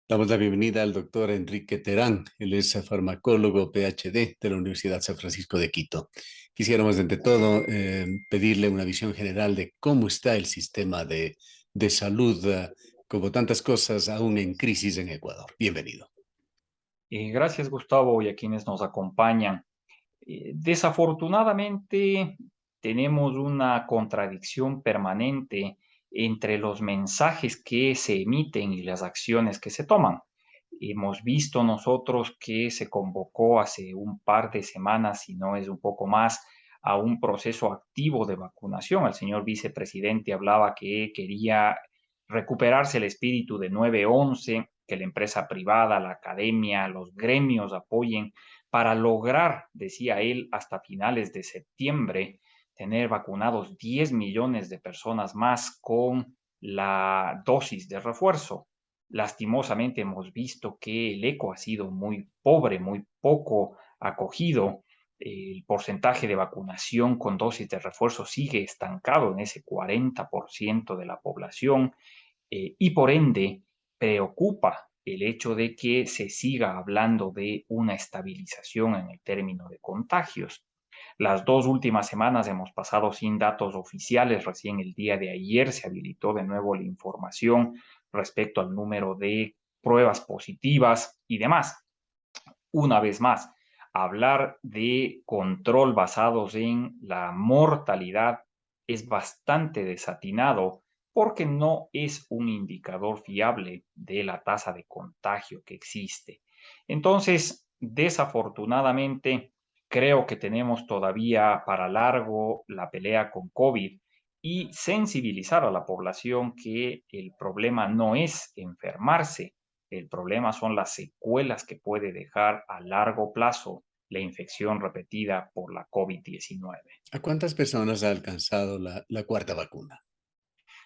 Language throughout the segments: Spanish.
Damos la bienvenida al doctor Enrique Terán. Él es farmacólogo PhD de la Universidad San Francisco de Quito. Quisiéramos, ante todo, pedirle una visión general de cómo está el sistema de salud, como tantas cosas, aún en crisis en Ecuador. Bienvenido. Gracias, Gustavo, y a quienes nos acompañan. Desafortunadamente, tenemos una contradicción permanente entre los mensajes que se emiten y las acciones que se toman. Hemos visto nosotros que se convocó hace un par de semanas, si no es un poco más, a un proceso activo de vacunación. El señor vicepresidente hablaba que quería recuperarse el espíritu de 9-11, que la empresa privada, la academia, los gremios apoyen para lograr, decía él, hasta finales de septiembre, tener vacunados 10 millones de personas más con la dosis de refuerzo. Lastimosamente hemos visto que el eco ha sido muy pobre, muy poco acogido. El porcentaje de vacunación con dosis de refuerzo sigue estancado en ese 40% de la población y por ende preocupa el hecho de que se siga hablando de una estabilización en el término de contagios. Las dos últimas semanas hemos pasado sin datos oficiales. Recién el día de ayer se habilitó de nuevo la información respecto al número de pruebas positivas y demás. Una vez más, hablar de control basados en la mortalidad es bastante desatinado porque no es un indicador fiable de la tasa de contagio que existe. Entonces, desafortunadamente, creo que tenemos todavía para largo la pelea con COVID y sensibilizar a la población que el problema no es enfermarse, el problema son las secuelas que puede dejar a largo plazo la infección repetida por la COVID-19. ¿A cuántas personas ha alcanzado la cuarta vacuna?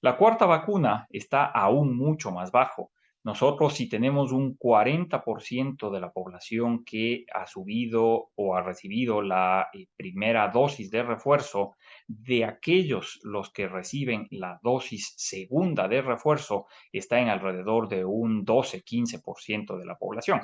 La cuarta vacuna está aún mucho más bajo. Nosotros, si tenemos un 40% de la población que ha subido o ha recibido la primera dosis de refuerzo, de aquellos los que reciben la dosis segunda de refuerzo, está en alrededor de un 12-15% de la población.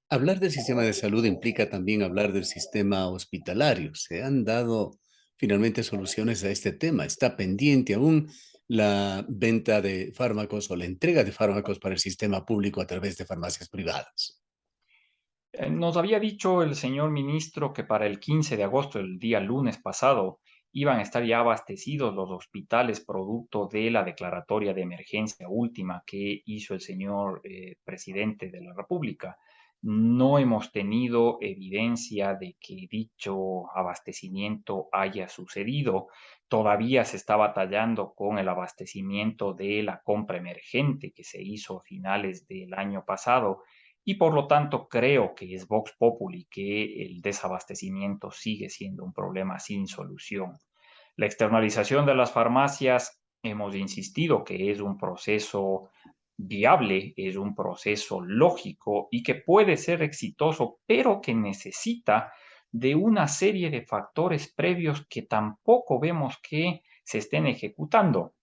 Hablar del sistema de salud implica también hablar del sistema hospitalario. ¿Se han dado finalmente soluciones a este tema? ¿Está pendiente aún la venta de fármacos o la entrega de fármacos para el sistema público a través de farmacias privadas? Nos había dicho el señor ministro que para el 15 de agosto, el día lunes pasado, iban a estar ya abastecidos los hospitales producto de la declaratoria de emergencia última que hizo el señor presidente de la República. No hemos tenido evidencia de que dicho abastecimiento haya sucedido. Todavía se está batallando con el abastecimiento de la compra emergente que se hizo a finales del año pasado y por lo tanto creo que es Vox Populi que el desabastecimiento sigue siendo un problema sin solución. La externalización de las farmacias, hemos insistido que es un proceso viable, es un proceso lógico y que puede ser exitoso, pero que necesita de una serie de factores previos que tampoco vemos que se estén ejecutando.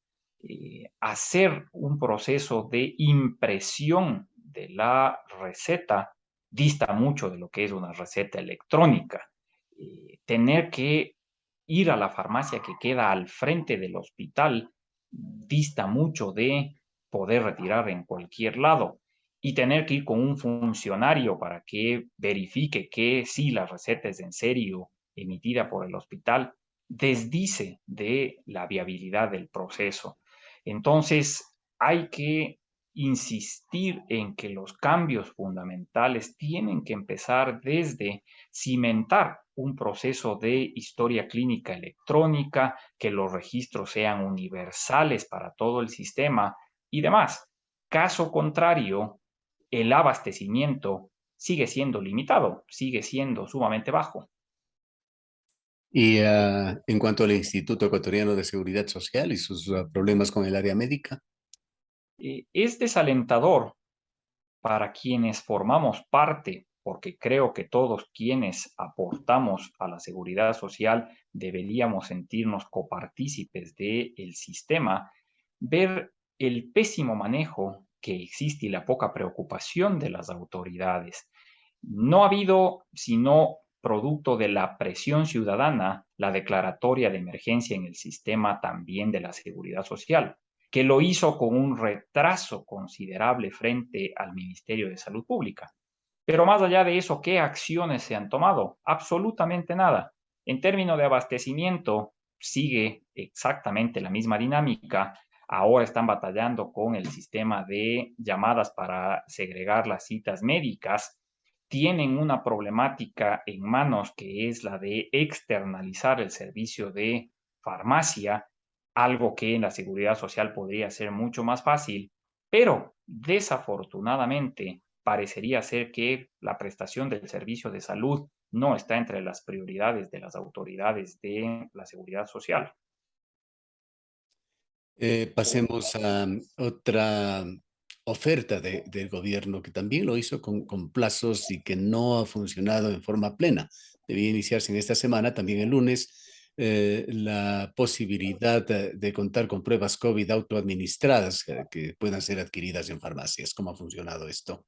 Hacer un proceso de impresión de la receta dista mucho de lo que es una receta electrónica. Tener que ir a la farmacia que queda al frente del hospital dista mucho de poder retirar en cualquier lado y tener que ir con un funcionario para que verifique que sí la receta es en serio emitida por el hospital, desdice de la viabilidad del proceso. Entonces, hay que insistir en que los cambios fundamentales tienen que empezar desde cimentar un proceso de historia clínica electrónica, que los registros sean universales para todo el sistema y demás. Caso contrario, el abastecimiento sigue siendo limitado, sigue siendo sumamente bajo. Y en cuanto al Instituto Ecuatoriano de Seguridad Social y sus problemas con el área médica. Es desalentador para quienes formamos parte, porque creo que todos quienes aportamos a la seguridad social deberíamos sentirnos copartícipes del sistema, ver el pésimo manejo que existe y la poca preocupación de las autoridades. No ha habido, sino producto de la presión ciudadana, la declaratoria de emergencia en el sistema también de la seguridad social, que lo hizo con un retraso considerable frente al Ministerio de Salud Pública. Pero más allá de eso, ¿qué acciones se han tomado? Absolutamente nada. En términos de abastecimiento, sigue exactamente la misma dinámica. Ahora están batallando con el sistema de llamadas para segregar las citas médicas. Tienen una problemática en manos que es la de externalizar el servicio de farmacia, algo que en la seguridad social podría ser mucho más fácil, pero desafortunadamente parecería ser que la prestación del servicio de salud no está entre las prioridades de las autoridades de la seguridad social. Pasemos a otra oferta del gobierno que también lo hizo con plazos y que no ha funcionado en forma plena. Debía iniciarse en esta semana, también el lunes, la posibilidad de contar con pruebas COVID autoadministradas que puedan ser adquiridas en farmacias. ¿Cómo ha funcionado esto?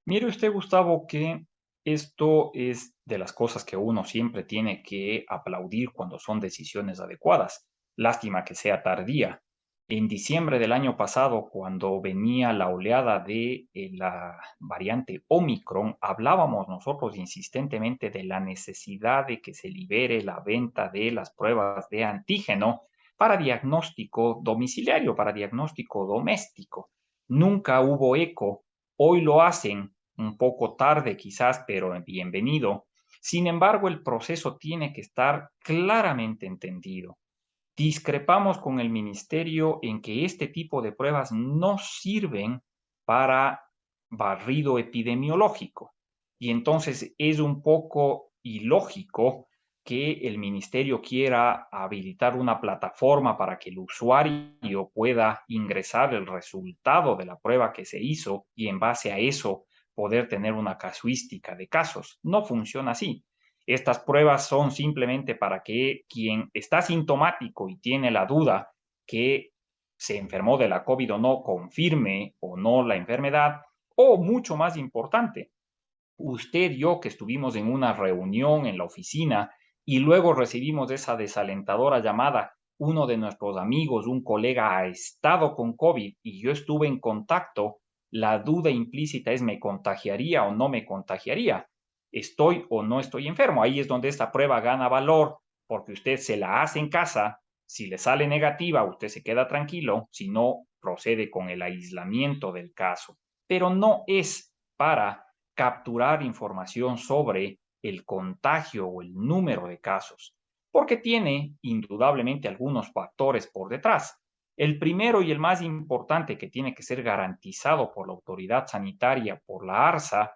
Mire usted, Gustavo, que esto es de las cosas que uno siempre tiene que aplaudir cuando son decisiones adecuadas. Lástima que sea tardía. En diciembre del año pasado, cuando venía la oleada de la variante Omicron, hablábamos nosotros insistentemente de la necesidad de que se libere la venta de las pruebas de antígeno para diagnóstico domiciliario, para diagnóstico doméstico. Nunca hubo eco. Hoy lo hacen un poco tarde quizás, pero bienvenido. Sin embargo, el proceso tiene que estar claramente entendido. Discrepamos con el ministerio en que este tipo de pruebas no sirven para barrido epidemiológico. Y entonces es un poco ilógico que el ministerio quiera habilitar una plataforma para que el usuario pueda ingresar el resultado de la prueba que se hizo y en base a eso poder tener una casuística de casos. No funciona así. Estas pruebas son simplemente para que quien está sintomático y tiene la duda que se enfermó de la COVID o no, confirme o no la enfermedad, o mucho más importante, usted y yo que estuvimos en una reunión en la oficina y luego recibimos esa desalentadora llamada, uno de nuestros amigos, un colega ha estado con COVID y yo estuve en contacto, la duda implícita es, ¿me contagiaría o no me contagiaría? ¿Estoy o no estoy enfermo? Ahí es donde esta prueba gana valor porque usted se la hace en casa, si le sale negativa, usted se queda tranquilo, si no, procede con el aislamiento del caso. Pero no es para capturar información sobre el contagio o el número de casos, porque tiene indudablemente algunos factores por detrás. El primero y el más importante que tiene que ser garantizado por la autoridad sanitaria, por la ARSA,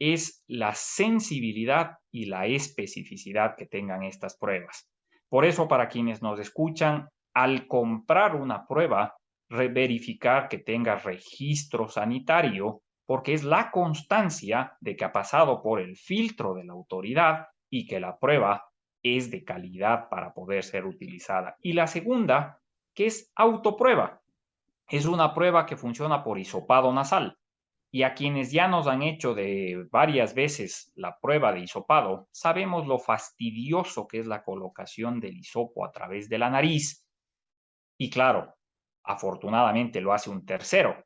es la sensibilidad y la especificidad que tengan estas pruebas. Por eso, para quienes nos escuchan, al comprar una prueba, verificar que tenga registro sanitario, porque es la constancia de que ha pasado por el filtro de la autoridad y que la prueba es de calidad para poder ser utilizada. Y la segunda, que es autoprueba. Es una prueba que funciona por hisopado nasal. Y a quienes ya nos han hecho de varias veces la prueba de hisopado, sabemos lo fastidioso que es la colocación del hisopo a través de la nariz. Y claro, afortunadamente lo hace un tercero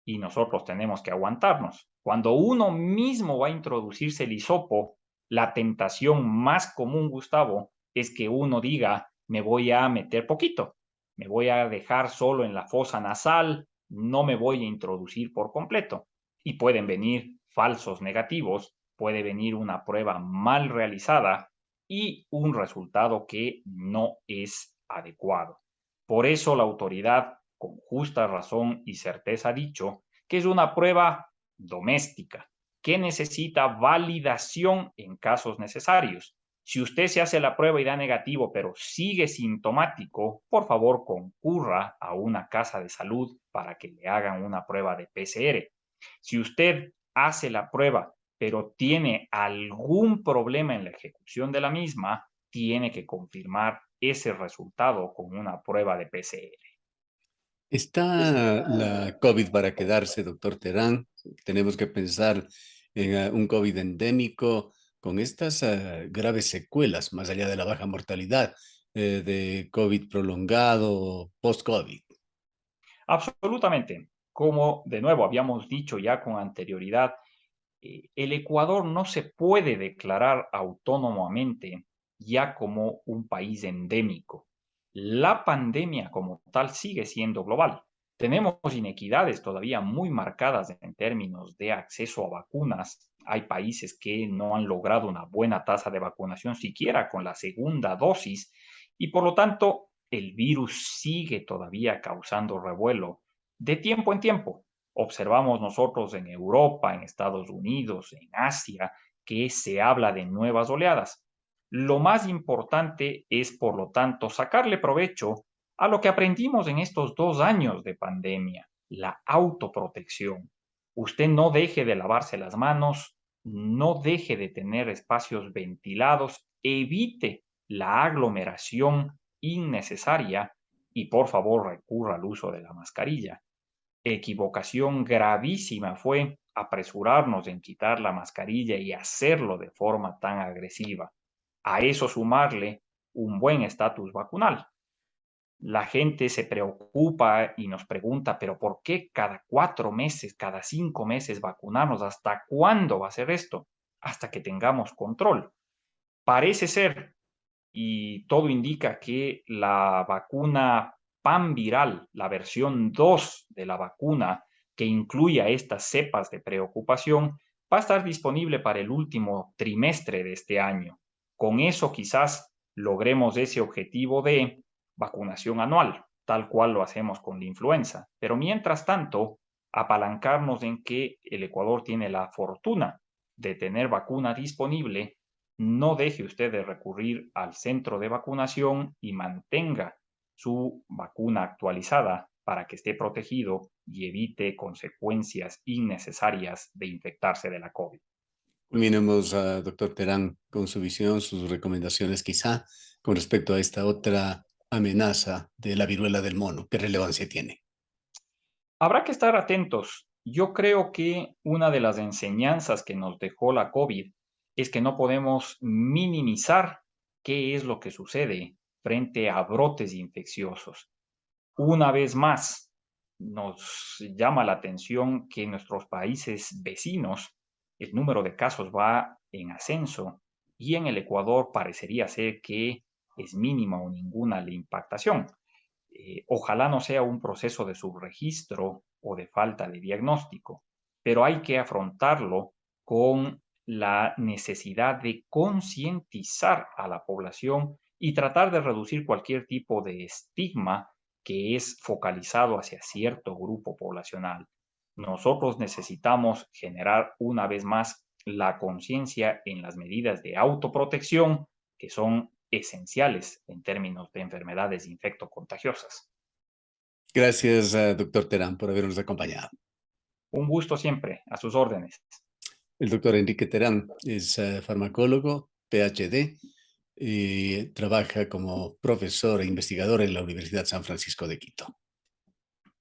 y nosotros tenemos que aguantarnos. Cuando uno mismo va a introducirse el hisopo, la tentación más común, Gustavo, es que uno diga, me voy a meter poquito, me voy a dejar solo en la fosa nasal, no me voy a introducir por completo. Y pueden venir falsos negativos, puede venir una prueba mal realizada y un resultado que no es adecuado. Por eso la autoridad, con justa razón y certeza, ha dicho que es una prueba doméstica, que necesita validación en casos necesarios. Si usted se hace la prueba y da negativo, pero sigue sintomático, por favor concurra a una casa de salud para que le hagan una prueba de PCR. Si usted hace la prueba, pero tiene algún problema en la ejecución de la misma, tiene que confirmar ese resultado con una prueba de PCR. ¿Está la COVID para quedarse, doctor Terán? Tenemos que pensar en un COVID endémico con estas graves secuelas, más allá de la baja mortalidad de COVID prolongado, post-COVID. Absolutamente. Como de nuevo habíamos dicho ya con anterioridad, el Ecuador no se puede declarar autónomamente ya como un país endémico. La pandemia como tal sigue siendo global. Tenemos inequidades todavía muy marcadas en términos de acceso a vacunas. Hay países que no han logrado una buena tasa de vacunación siquiera con la segunda dosis y por lo tanto el virus sigue todavía causando revuelo de tiempo en tiempo. Observamos nosotros en Europa, en Estados Unidos, en Asia, que se habla de nuevas oleadas. Lo más importante es, por lo tanto, sacarle provecho a lo que aprendimos en estos 2 años de pandemia, la autoprotección. Usted no deje de lavarse las manos, no deje de tener espacios ventilados, evite la aglomeración innecesaria y por favor recurra al uso de la mascarilla. Equivocación gravísima fue apresurarnos en quitar la mascarilla y hacerlo de forma tan agresiva. A eso sumarle un buen estatus vacunal. La gente se preocupa y nos pregunta, pero ¿por qué cada 4 meses, cada 5 meses vacunarnos? ¿Hasta cuándo va a ser esto? Hasta que tengamos control. Parece ser y todo indica que la vacuna panviral, la versión 2 de la vacuna que incluye a estas cepas de preocupación, va a estar disponible para el último trimestre de este año. Con eso quizás logremos ese objetivo de vacunación anual, tal cual lo hacemos con la influenza. Pero mientras tanto, apalancarnos en que el Ecuador tiene la fortuna de tener vacuna disponible. No deje usted de recurrir al centro de vacunación y mantenga su vacuna actualizada para que esté protegido y evite consecuencias innecesarias de infectarse de la COVID. Culminemos, doctor Terán, con su visión, sus recomendaciones, quizá con respecto a esta otra amenaza de la viruela del mono. ¿Qué relevancia tiene? Habrá que estar atentos. Yo creo que una de las enseñanzas que nos dejó la COVID es que no podemos minimizar qué es lo que sucede frente a brotes infecciosos. Una vez más, nos llama la atención que en nuestros países vecinos el número de casos va en ascenso y en el Ecuador parecería ser que es mínima o ninguna la impactación. Ojalá no sea un proceso de subregistro o de falta de diagnóstico, pero hay que afrontarlo con la necesidad de concientizar a la población y tratar de reducir cualquier tipo de estigma que es focalizado hacia cierto grupo poblacional. Nosotros necesitamos generar una vez más la conciencia en las medidas de autoprotección que son esenciales en términos de enfermedades infectocontagiosas. Gracias, doctor Terán, por habernos acompañado. Un gusto siempre, a sus órdenes. El doctor Enrique Terán es farmacólogo, PhD, y trabaja como profesor e investigador en la Universidad San Francisco de Quito.